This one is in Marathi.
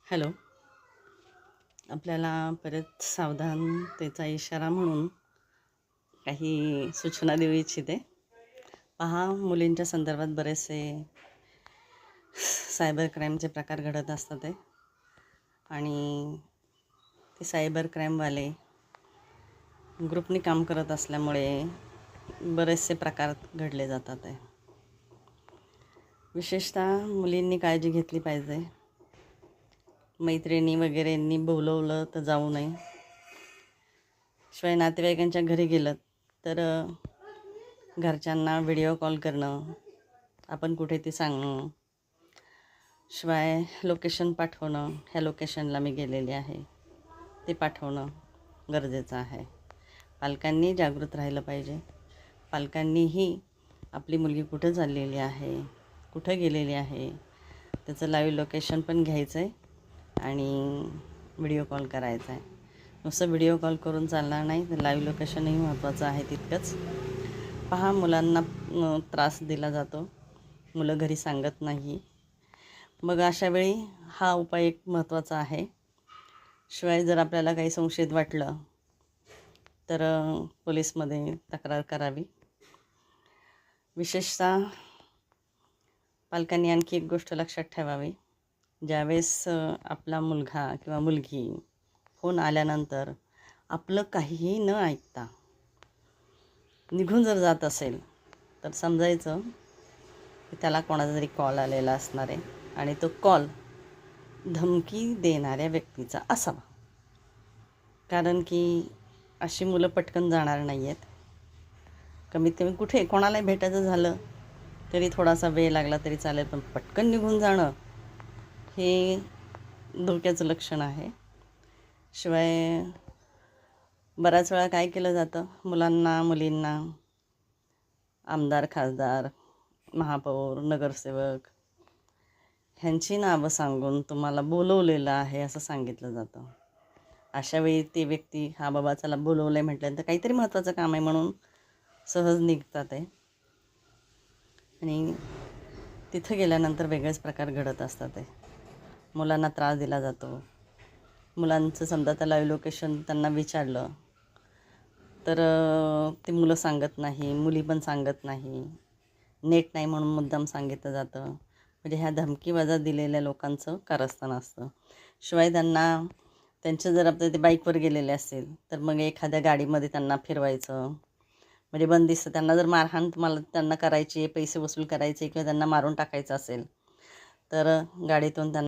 हॅलो. आपल्याला परत सावधानतेचा इशारा म्हणून काही सूचना देऊ इच्छिते. पहा, मुलींच्या संदर्भात बरेचसे सायबर क्राईमचे प्रकार घडत असतात आहे आणि ते सायबर क्राईमवाले ग्रुपनी काम करत असल्यामुळे बरेचसे प्रकार घडले जातात आहे. विशेषतः मुलींनी काळजी घेतली पाहिजे. मैत्रिणी वगैरेंनी बोलवलं तर जाऊ नये. शिवाय नातेवाईकांच्या घरी गेलं तर घरच्यांना व्हिडिओ कॉल करणं, आपण कुठे ते सांगणं, शिवाय लोकेशन पाठवणं, ह्या लोकेशनला मी गेलेले आहे ते पाठवणं गरजेचं आहे. पालकांनी जागृत राहिलं पाहिजे. पालकांनीही आपली मुलगी कुठं चाललेली आहे, कुठं गेलेली आहे त्याचं लाईव्ह लोकेशन पण घ्यायचं आहे आणि व्हिडिओ कॉल करायचा आहे. नुसतं व्हिडिओ कॉल करून चालणार नाही, तर लाईव्ह लोकेशनही महत्त्वाचं आहे तितकंच. पहा, मुलांना त्रास दिला जातो, मुलं घरी सांगत नाही. मग अशावेळी हा उपाय एक महत्त्वाचा आहे. शिवाय जर आपल्याला काही संशयित वाटलं तर पोलीसमध्ये तक्रार करावी. विशेषतः पालकांनी आणखी एक गोष्ट लक्षात ठेवावी. ज्यावेळेस आपला मुलगा किंवा मुलगी फोन आल्यानंतर आपलं काहीही न ऐकता निघून जर जात असेल तर समजायचं की त्याला कोणाचा तरी कॉल आलेला असणार आहे आणि तो कॉल धमकी देणाऱ्या व्यक्तीचा असावा. कारण की अशी मुलं पटकन जाणार नाही आहेत. कमीत कमी कुठे कोणालाही भेटायचं झालं तरी थोडासा वेळ लागला तरी चालेल, पण पटकन निघून जाणं हे धोक्याचं लक्षण आहे. शिवाय बऱ्याच वेळा काय केलं जातं, मुलांना मुलींना आमदार, खासदार, महापौर, नगरसेवक ह्यांची नावं सांगून तुम्हाला बोलवलेलं आहे असं सांगितलं जातं. अशावेळी ती व्यक्ती हा बाबा चला बोलवलं आहे म्हटल्यानंतर काहीतरी महत्त्वाचं काम आहे म्हणून सहज निघतात आहे आणि तिथं गेल्यानंतर वेगळेच प्रकार घडत असतात आहे. मुलांना त्रास दिला जातो. मुलांचं समजा त्या लाईव्ह लोकेशन त्यांना विचारलं तर ते मुलं सांगत नाही, मुली पण सांगत नाही. नेट नाही म्हणून मुद्दाम सांगितलं जातं. म्हणजे ह्या धमकीवजा दिलेल्या लोकांचं कारस्थान असतं. शिवाय त्यांचं जर आपलं ते बाईकवर गेलेले असेल तर मग एखाद्या गाडीमध्ये त्यांना फिरवायचं. म्हणजे बंदिस्त त्यांना जर मारहाण त्यांना करायची, पैसे वसूल करायचे किंवा त्यांना मारून टाकायचं असेल तर गाडीतून त्यांना